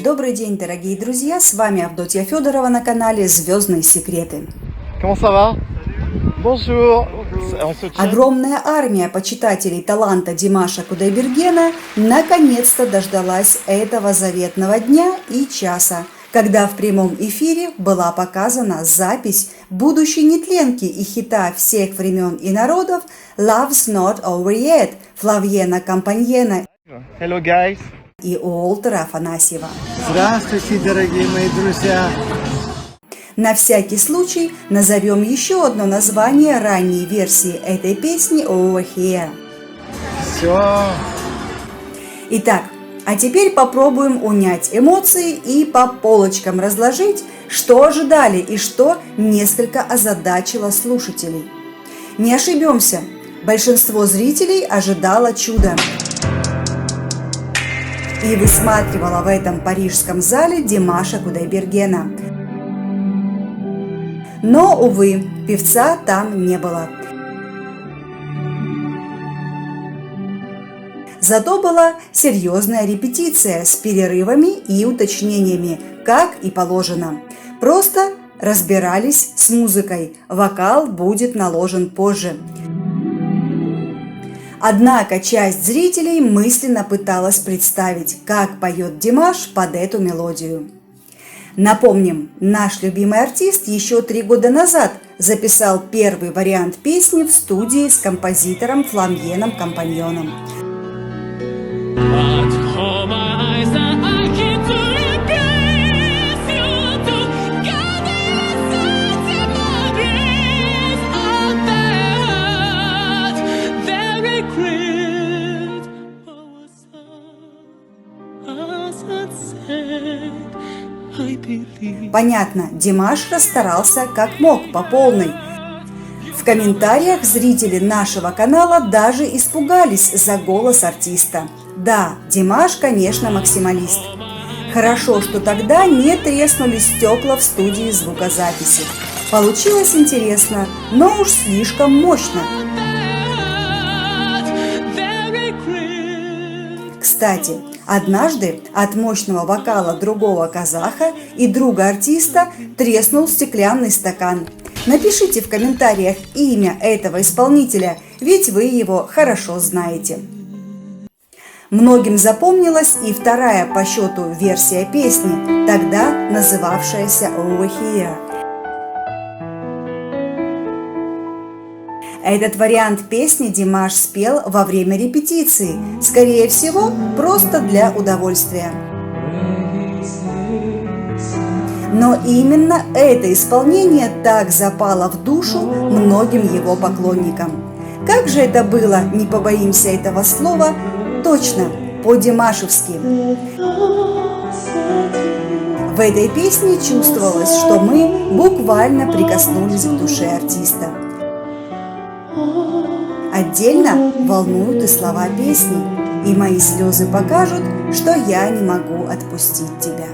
Добрый день, дорогие друзья! С вами Авдотья Федорова на канале «Звездные секреты». Comment ça va? Bonjour. On se tient. Огромная армия почитателей таланта Димаша Кудайбергена наконец-то дождалась этого заветного дня и часа, когда в прямом эфире была показана запись будущей нетленки и хита всех времен и народов «Love's Not Over Yet» Флавьена Компаньена Hello guys. и Уолтера Афанасьева. Здравствуйте, дорогие мои друзья! На всякий случай назовем еще одно название ранней версии этой песни «Over Here». Все, Итак, а теперь попробуем унять эмоции и по полочкам разложить, что ожидали и что несколько озадачило слушателей. Не ошибемся, большинство зрителей ожидало чуда и высматривало в этом парижском зале Димаша Кудайбергена. Но, увы, певца там не было. Зато была серьезная репетиция с перерывами и уточнениями, как и положено. Просто разбирались с музыкой, вокал будет наложен позже. Однако часть зрителей мысленно пыталась представить, как поет Димаш под эту мелодию. Напомним, наш любимый артист еще 3 года назад записал первый вариант песни в студии с композитором Фламьеном Компаньоном. Понятно, Димаш расстарался как мог, по полной. В комментариях зрители нашего канала даже испугались за голос артиста. Да, Димаш, конечно, максималист. Хорошо, что тогда не треснули стекла в студии звукозаписи. Получилось интересно, но уж слишком мощно. Кстати, однажды от мощного вокала другого казаха и друга артиста треснул стеклянный стакан. Напишите в комментариях имя этого исполнителя, ведь вы его хорошо знаете. Многим запомнилась и вторая по счету версия песни, тогда называвшаяся «Over Here». Этот вариант песни Димаш спел во время репетиции, скорее всего, просто для удовольствия. Но именно это исполнение так запало в душу многим его поклонникам. Как же это было, не побоимся этого слова, точно, по-димашевски. В этой песне чувствовалось, что мы буквально прикоснулись к душе артиста. Отдельно волнуют и слова песни, и мои слезы покажут, что я не могу отпустить тебя.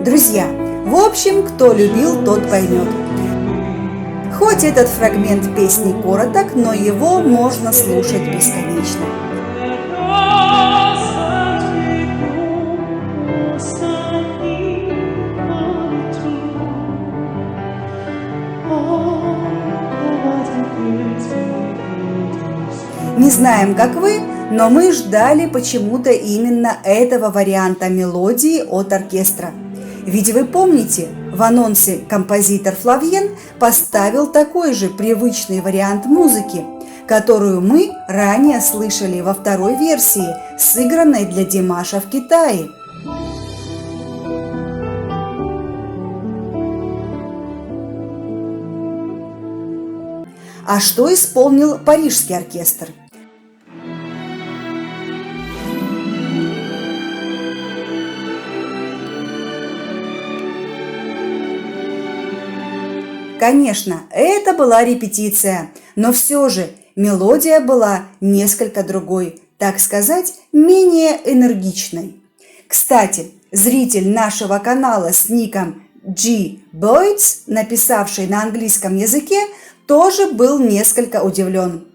Друзья, в общем, кто любил, тот поймет. Хоть этот фрагмент песни короток, но его можно слушать бесконечно. Не знаем, как вы, но мы ждали почему-то именно этого варианта мелодии от оркестра. Ведь вы помните, в анонсе композитор Флавьен поставил такой же привычный вариант музыки, которую мы ранее слышали во второй версии, сыгранной для Димаша в Китае. А что исполнил парижский оркестр? Конечно, это была репетиция, но все же мелодия была несколько другой, так сказать, менее энергичной. Кстати, зритель нашего канала с ником G. Boyds, написавший на английском языке, тоже был несколько удивлен.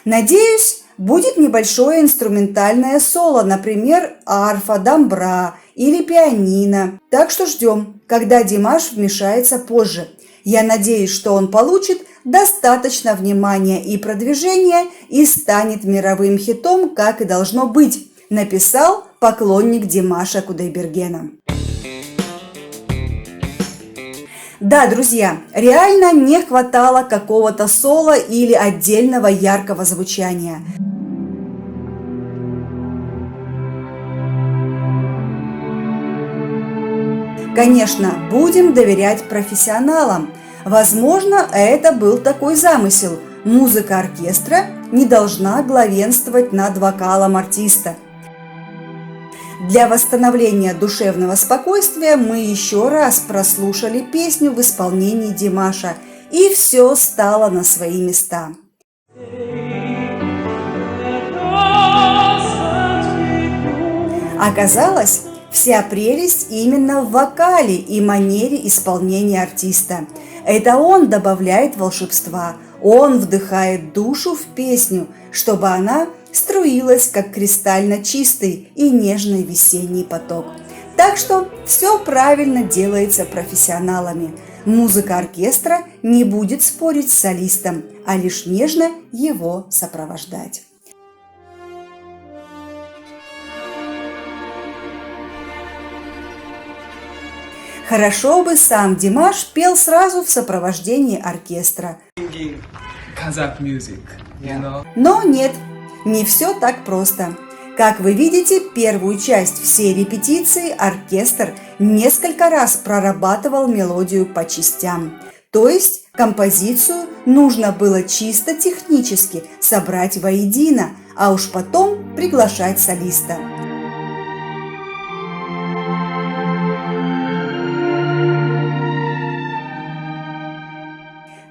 Надеюсь, будет небольшое инструментальное соло, например, арфа, домбра или пианино. Так что ждем, когда Димаш вмешается позже. Я надеюсь, что он получит достаточно внимания и продвижения и станет мировым хитом, как и должно быть, написал поклонник Димаша Кудайбергена. Да, друзья, реально не хватало какого-то соло или отдельного яркого звучания. Конечно, будем доверять профессионалам. Возможно, это был такой замысел. Музыка оркестра не должна главенствовать над вокалом артиста. Для восстановления душевного спокойствия мы еще раз прослушали песню в исполнении Димаша, и все стало на свои места. Оказалось, вся прелесть именно в вокале и манере исполнения артиста. Это он добавляет волшебства, он вдыхает душу в песню, чтобы она струилась, как кристально чистый и нежный весенний поток. Так что все правильно делается профессионалами. Музыка оркестра не будет спорить с солистом, а лишь нежно его сопровождать. Хорошо бы сам Димаш пел сразу в сопровождении оркестра. Но нет, не все так просто. Как вы видите, первую часть всей репетиции оркестр несколько раз прорабатывал мелодию по частям. То есть композицию нужно было чисто технически собрать воедино, а уж потом приглашать солиста.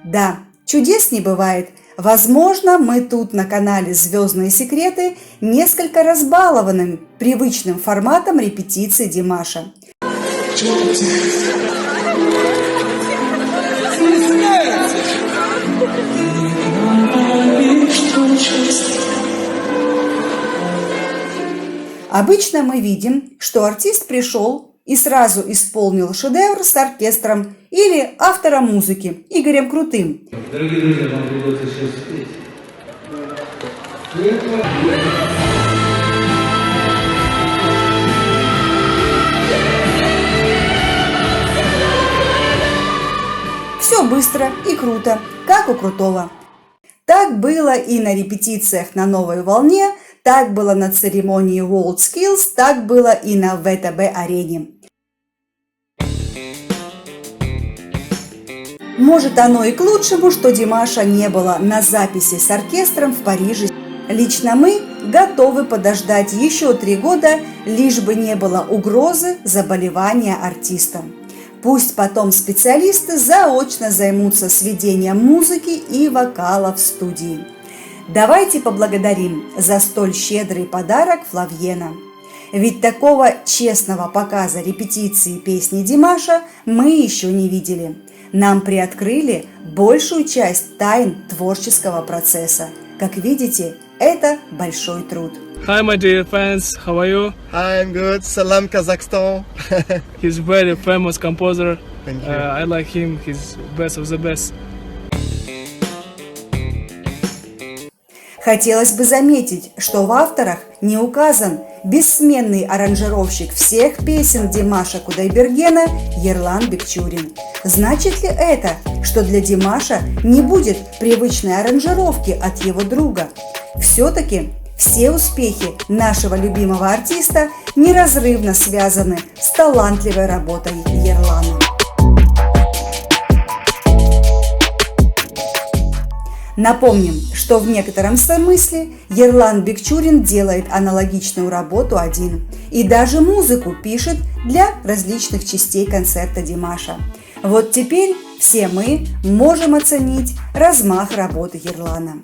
Да, чудес не бывает. Возможно, мы тут на канале «Звездные секреты» несколько разбалованы привычным форматом репетиции Димаша. Обычно мы видим, что артист пришел и сразу исполнил шедевр с оркестром или автором музыки Игорем Крутым. Дорогие друзья, вам придется сейчас спеть. Все быстро и круто, как у Крутого. Так было и на репетициях на «Новой волне», так было на церемонии WorldSkills, так было и на ВТБ-арене. Может, оно и к лучшему, что Димаша не было на записи с оркестром в Париже. Лично мы готовы подождать еще 3 года, лишь бы не было угрозы заболевания артиста. Пусть потом специалисты заочно займутся сведением музыки и вокала в студии. Давайте поблагодарим за столь щедрый подарок Флавьена. Ведь такого честного показа репетиции песни Димаша мы еще не видели. Нам приоткрыли большую часть тайн творческого процесса. Как видите, это большой труд. Hi, my dear fans. How are you? Hi, I'm good. Salam, Kazakhstan. He's very famous composer. Thank you. I like him. He's best of the best. Хотелось бы заметить, что в авторах не указан бессменный аранжировщик всех песен Димаша Кудайбергена Ерлан Бекчурин. Значит ли это, что для Димаша не будет привычной аранжировки от его друга? Все-таки все успехи нашего любимого артиста неразрывно связаны с талантливой работой Ерлана. Напомним, что в некотором смысле Ерлан Бекчурин делает аналогичную работу один и даже музыку пишет для различных частей концерта Димаша. Вот теперь все мы можем оценить размах работы Ерлана.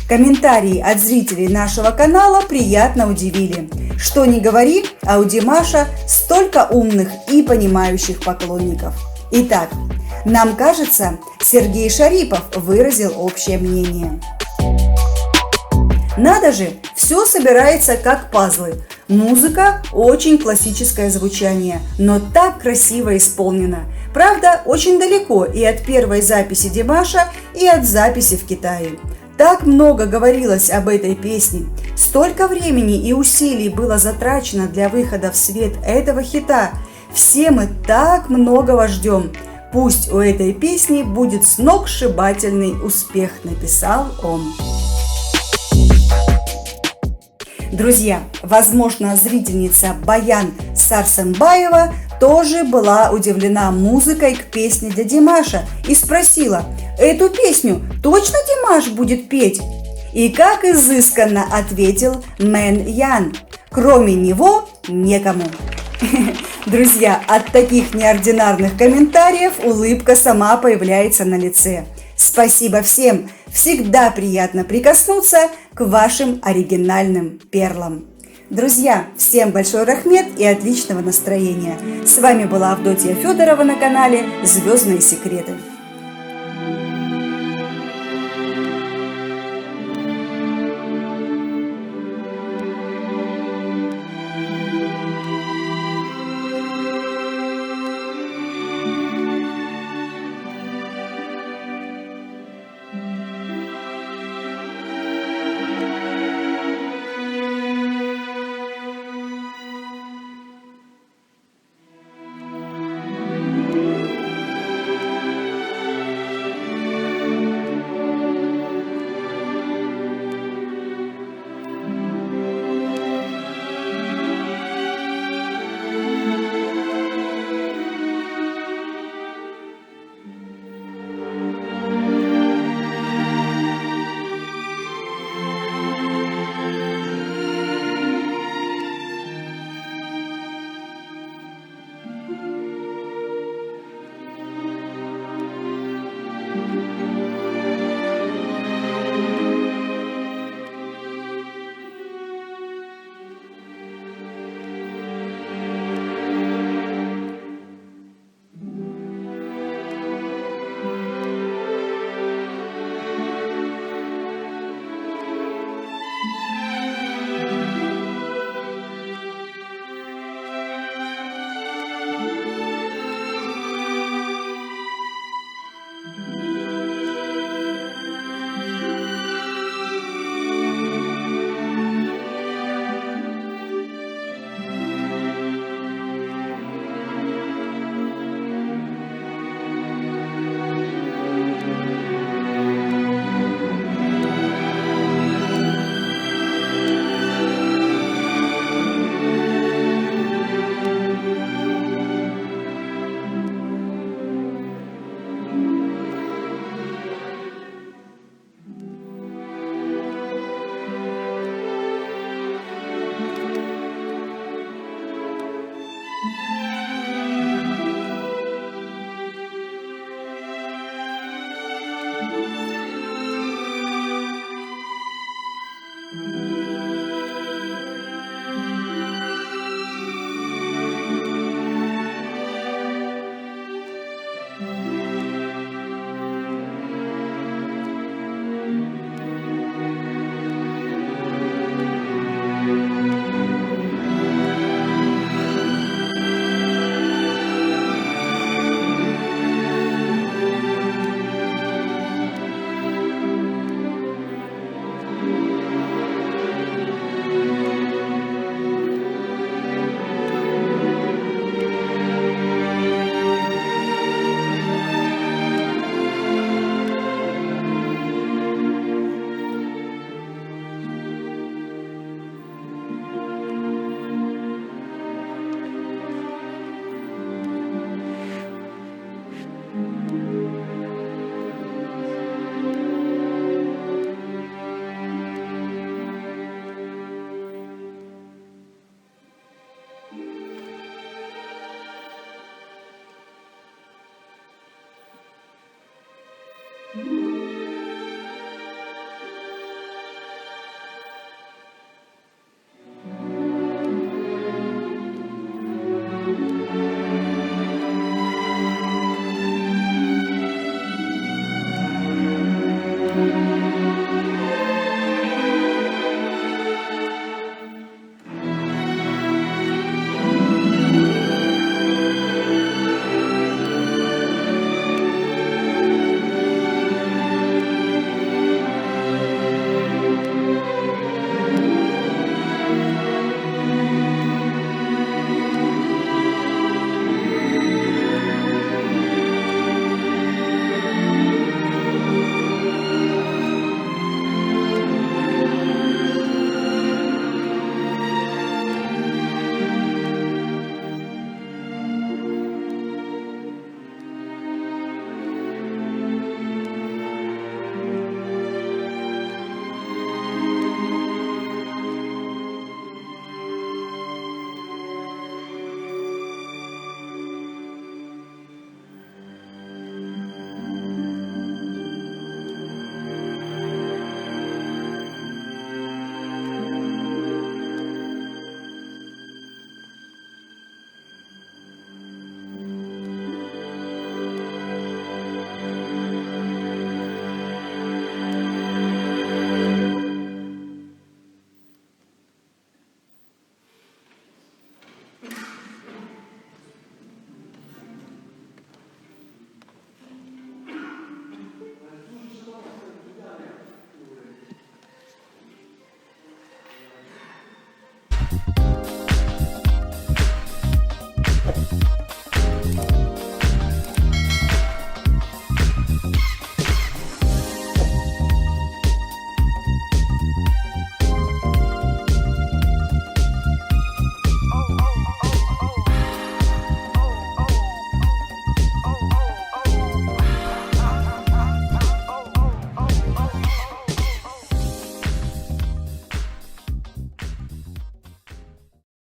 Комментарии от зрителей нашего канала приятно удивили. Что ни говори, а у Димаша столько умных и понимающих поклонников. Итак, нам кажется, Сергей Шарипов выразил общее мнение. Надо же, все собирается как пазлы. Музыка – очень классическое звучание, но так красиво исполнено. Правда, очень далеко и от первой записи Димаша, и от записи в Китае. Так много говорилось об этой песне, столько времени и усилий было затрачено для выхода в свет этого хита. Все мы так многого ждем. Пусть у этой песни будет сногсшибательный успех, написал он. Друзья, возможно, зрительница Баян Сарсенбаева тоже была удивлена музыкой к песне для Димаша и спросила: «Эту песню точно Димаш будет петь?» И как изысканно ответил Мэн Ян: «Кроме него некому». Друзья, от таких неординарных комментариев улыбка сама появляется на лице. Спасибо всем! Всегда приятно прикоснуться к вашим оригинальным перлам. Друзья, всем большой рахмет и отличного настроения. С вами была Авдотья Федорова на канале «Звездные секреты».